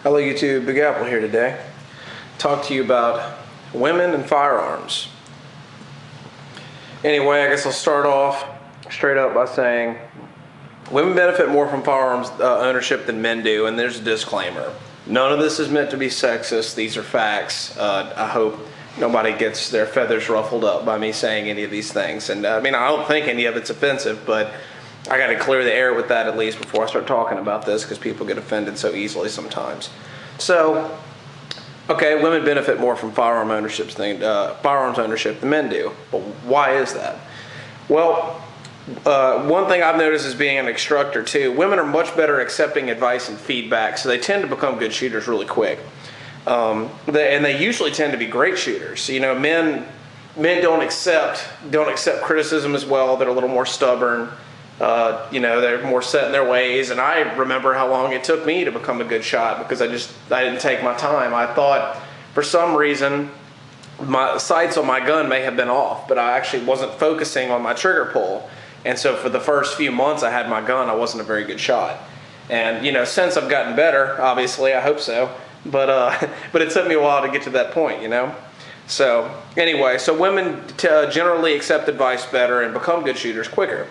Hello YouTube, Big Apple here today. Talk to you about women and firearms. Anyway, I guess I'll start off straight up by saying women benefit more from firearms ownership than men do, and there's a disclaimer. None of this is meant to be sexist. These are facts. I hope nobody gets their feathers ruffled up by me saying any of these things. And I mean, I don't think any of it's offensive, but I got to clear the air with that at least before I start talking about this, because people get offended so easily sometimes. So, okay, women benefit more from firearms ownership than men do. But why is that? Well, one thing I've noticed as being an instructor too, women are much better accepting advice and feedback, so they tend to become good shooters really quick. And they usually tend to be great shooters. You know, men don't accept criticism as well. They're a little more stubborn. You know, they're more set in their ways, and I remember how long it took me to become a good shot because I didn't take my time. I thought for some reason my sights on my gun may have been off, but I actually wasn't focusing on my trigger pull. And so for the first few months I had my gun, I wasn't a very good shot. And you know, since I've gotten better, obviously, I hope so, but it took me a while to get to that point, you know. So anyway, so women generally accept advice better and become good shooters quicker.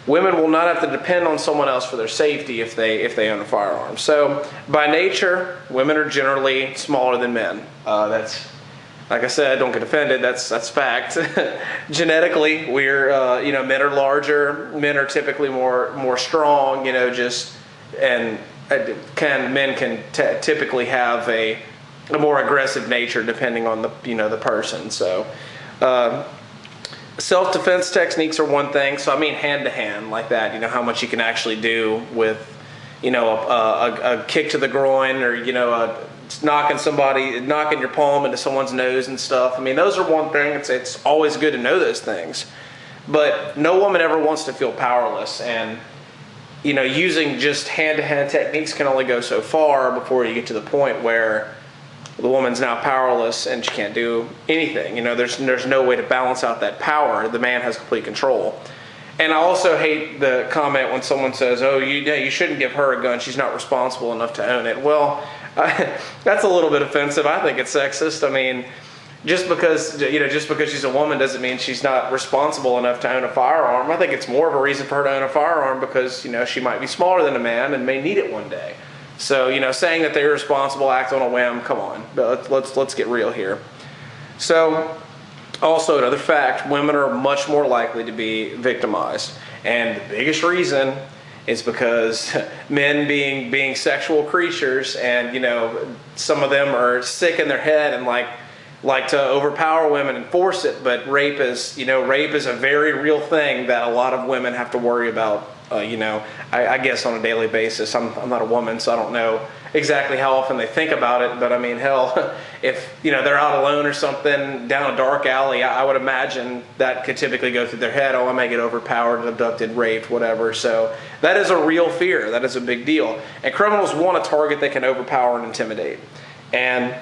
Women will not have to depend on someone else for their safety if they own a firearm. So by nature, women are generally smaller than men. That's, like I said, don't get offended. That's fact. Genetically, we're you know, men are larger. Men are typically more strong. You know, men can typically have a more aggressive nature depending on the person. So. Self-defense techniques are one thing, so I mean hand-to-hand like that, you know, how much you can actually do with, you know, a kick to the groin, or, you know, knocking your palm into someone's nose and stuff. I mean, those are one thing. It's always good to know those things. But no woman ever wants to feel powerless, and, you know, using just hand-to-hand techniques can only go so far before you get to the point where the woman's now powerless and she can't do anything. You know, there's no way to balance out that power. The man has complete control. And I also hate the comment when someone says, "Oh, you shouldn't give her a gun. She's not responsible enough to own it." Well, that's a little bit offensive. I think it's sexist. I mean, just because she's a woman doesn't mean she's not responsible enough to own a firearm. I think it's more of a reason for her to own a firearm because, you know, she might be smaller than a man and may need it one day. So, you know, saying that they're irresponsible, act on a whim, come on. But let's get real here. So, also another fact, women are much more likely to be victimized. And the biggest reason is because men being sexual creatures, and, you know, some of them are sick in their head and like to overpower women and force it. But rape is a very real thing that a lot of women have to worry about. You know, I guess on a daily basis. I'm not a woman, so I don't know exactly how often they think about it, but I mean, hell, if, you know, they're out alone or something down a dark alley, I would imagine that could typically go through their head. Oh, I may get overpowered, abducted, raped, whatever. So that is a real fear. That is a big deal. And criminals want a target they can overpower and intimidate. And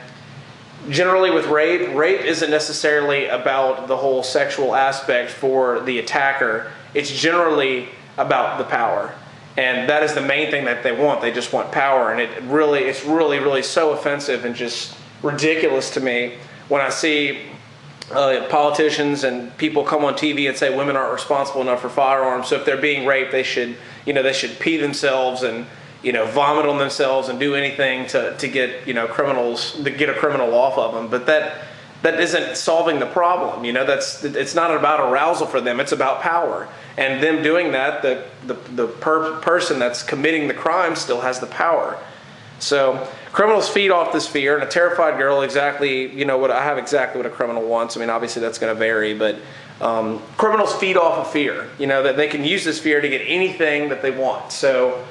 generally with rape isn't necessarily about the whole sexual aspect for the attacker. It's generally about the power, and that is the main thing that they want. They just want power, and it's really so offensive and just ridiculous to me when I see politicians and people come on TV and say women aren't responsible enough for firearms, so if they're being raped, they should pee themselves and, you know, vomit on themselves and do anything to get, you know, get a criminal off of them. But that isn't solving the problem. You know, it's not about arousal for them. It's about power. And them doing that, the person that's committing the crime still has the power. So criminals feed off this fear, and a terrified girl exactly what a criminal wants. I mean, obviously that's going to vary, but criminals feed off of fear. You know, that they can use this fear to get anything that they want. So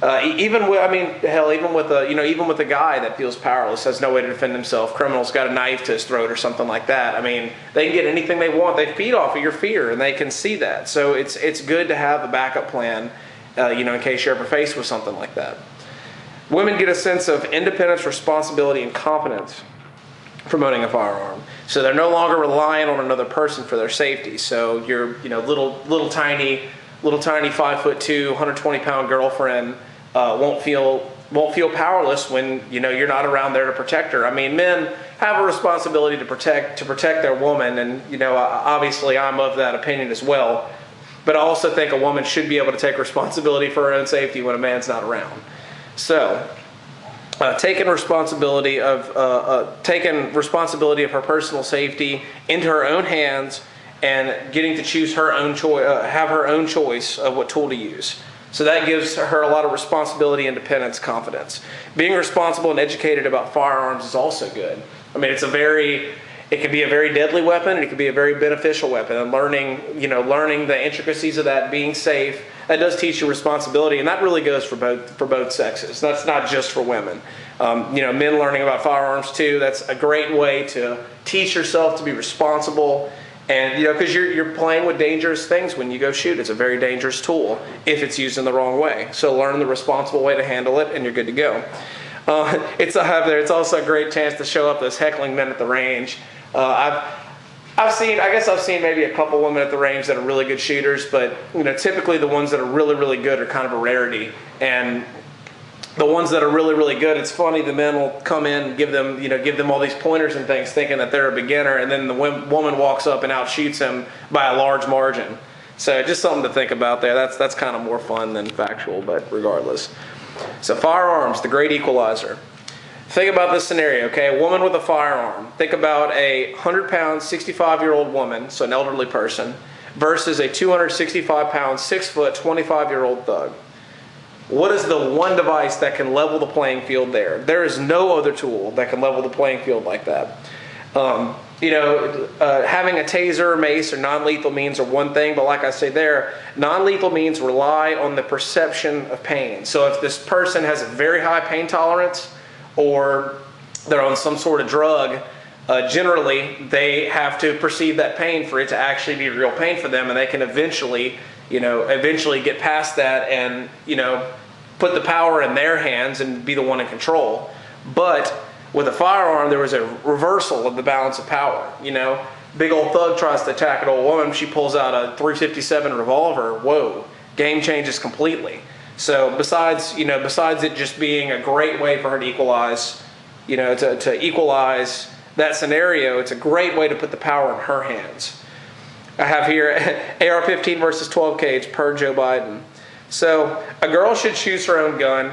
even with a guy that feels powerless, has no way to defend himself, criminals got a knife to his throat or something like that. I mean, they can get anything they want. They feed off of your fear, and they can see that. So it's good to have a backup plan, you know, in case you're ever faced with something like that. Women get a sense of independence, responsibility, and competence from owning a firearm. So they're no longer relying on another person for their safety. So your, you know, little tiny 5'2", 120-pound girlfriend won't feel won't feel powerless when you're not around there to protect her. I mean, men have a responsibility to protect their woman, and obviously I'm of that opinion as well. But I also think a woman should be able to take responsibility for her own safety when a man's not around. So, taking responsibility of her personal safety into her own hands, and getting to choose her own choice, have her own choice of what tool to use. So that gives her a lot of responsibility, independence, confidence. Being responsible and educated about firearms is also good. I mean, it can be a very deadly weapon, and it can be a very beneficial weapon. And learning the intricacies of that, being safe, that does teach you responsibility, and that really goes for both sexes. That's not just for women. Men learning about firearms too. That's a great way to teach yourself to be responsible. And because you're playing with dangerous things when you go shoot. It's a very dangerous tool if it's used in the wrong way. So learn the responsible way to handle it, and you're good to go. It's also a great chance to show up those heckling men at the range. I've seen maybe a couple women at the range that are really good shooters, but typically the ones that are really, really good are kind of a rarity. And the ones that are really, really good, it's funny, the men will come in and give them all these pointers and things thinking that they're a beginner, and then the woman walks up and outshoots him by a large margin. So just something to think about there. That's kind of more fun than factual, but regardless. So firearms, the Great Equalizer. Think about this scenario, okay? A woman with a firearm. Think about a 100-pound, 65-year-old woman, so an elderly person, versus a 265-pound, 6-foot, 25-year-old thug. What is the one device that can level the playing field there? There is no other tool that can level the playing field like that. Having a taser, mace, or non-lethal means are one thing, but like I say there, non-lethal means rely on the perception of pain. So if this person has a very high pain tolerance, or they're on some sort of drug, generally they have to perceive that pain for it to actually be real pain for them, and they can eventually get past that and put the power in their hands and be the one in control. But with a firearm, there was a reversal of the balance of power. Big old thug tries to attack an old woman, she pulls out a .357 revolver. Whoa, game changes completely. So besides it just being a great way for her to equalize, to equalize that scenario, it's a great way to put the power in her hands. I have here AR-15 versus 12 gauge per Joe Biden. So a girl should choose her own gun,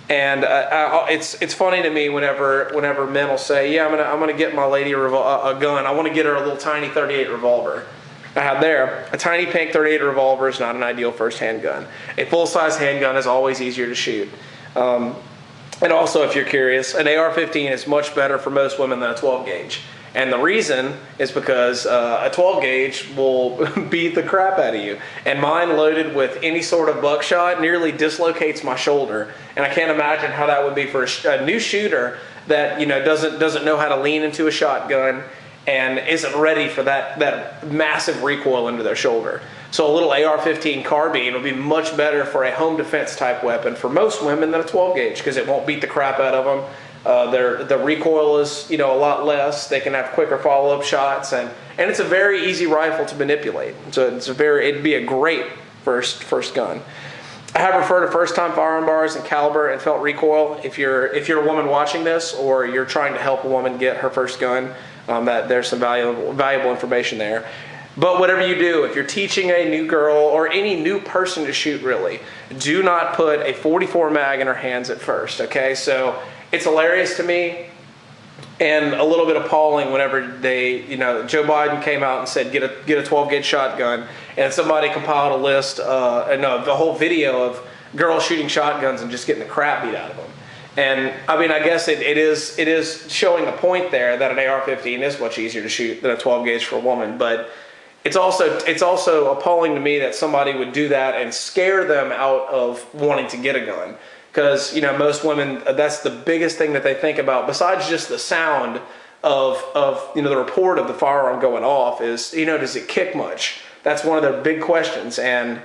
and it's funny to me whenever men will say, yeah, I'm gonna get my lady a gun. I want to get her a little tiny .38 revolver. I have there a tiny pink .38 revolver is not an ideal first handgun. A full-size handgun is always easier to shoot. And also, if you're curious, an AR-15 is much better for most women than a 12 gauge. And the reason is because a 12 gauge will beat the crap out of you. And mine, loaded with any sort of buckshot, nearly dislocates my shoulder. And I can't imagine how that would be for a new shooter that doesn't know how to lean into a shotgun and isn't ready for that massive recoil into their shoulder. So a little AR-15 carbine will be much better for a home defense type weapon for most women than a 12 gauge, because it won't beat the crap out of them. The recoil is a lot less. They can have quicker follow-up shots, and it's a very easy rifle to manipulate. So it'd be a great first gun. I have referred to first-time firearm bars and caliber and felt recoil. If you're a woman watching this, or you're trying to help a woman get her first gun, that there's some valuable information there. But whatever you do, if you're teaching a new girl or any new person to shoot, really, do not put a 44 mag in her hands at first. Okay, so it's hilarious to me and a little bit appalling whenever Joe Biden came out and said get a 12 gauge shotgun, and somebody compiled a list, the whole video of girls shooting shotguns and just getting the crap beat out of them. And I mean, I guess it is showing a point there that an AR-15 is much easier to shoot than a 12 gauge for a woman, but it's also appalling to me that somebody would do that and scare them out of wanting to get a gun. Because most women, that's the biggest thing that they think about, besides just the sound of the report of the firearm going off, is does it kick much? That's one of their big questions. And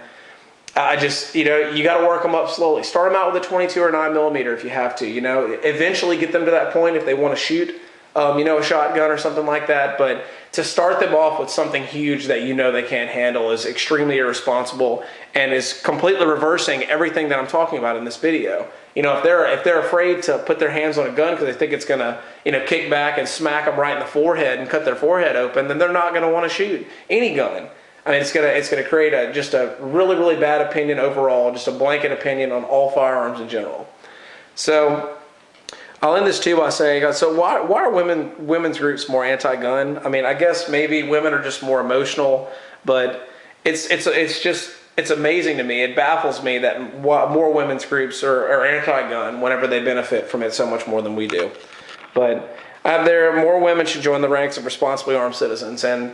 I just you got to work them up slowly. Start them out with a 22 or 9mm if you have to. Eventually get them to that point if they want to shoot a shotgun or something like that. But to start them off with something huge that you know they can't handle is extremely irresponsible and is completely reversing everything that I'm talking about in this video. You know, if they're afraid to put their hands on a gun because they think it's gonna, you know, kick back and smack them right in the forehead and cut their forehead open, then they're not gonna want to shoot any gun. I mean, it's gonna create just a really, really bad opinion overall, just a blanket opinion on all firearms in general. So I'll end this too by saying, so why are women's groups more anti-gun? I mean, I guess maybe women are just more emotional, but it's amazing to me. It baffles me that more women's groups are anti-gun whenever they benefit from it so much more than we do. But more women should join the ranks of responsibly armed citizens. And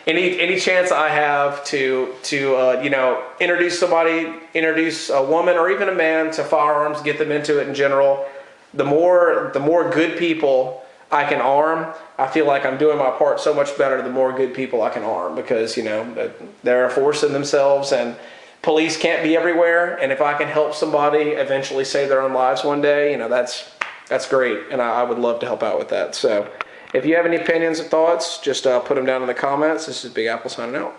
any chance I have to you know, introduce a woman or even a man to firearms, get them into it in general, the more good people I can arm, I feel like I'm doing my part so much better the more good people I can arm, because, you know, they're a force in themselves, and police can't be everywhere, and if I can help somebody eventually save their own lives one day, you know, that's great, and I would love to help out with that. So if you have any opinions or thoughts, just put them down in the comments. This is Big Apple signing out.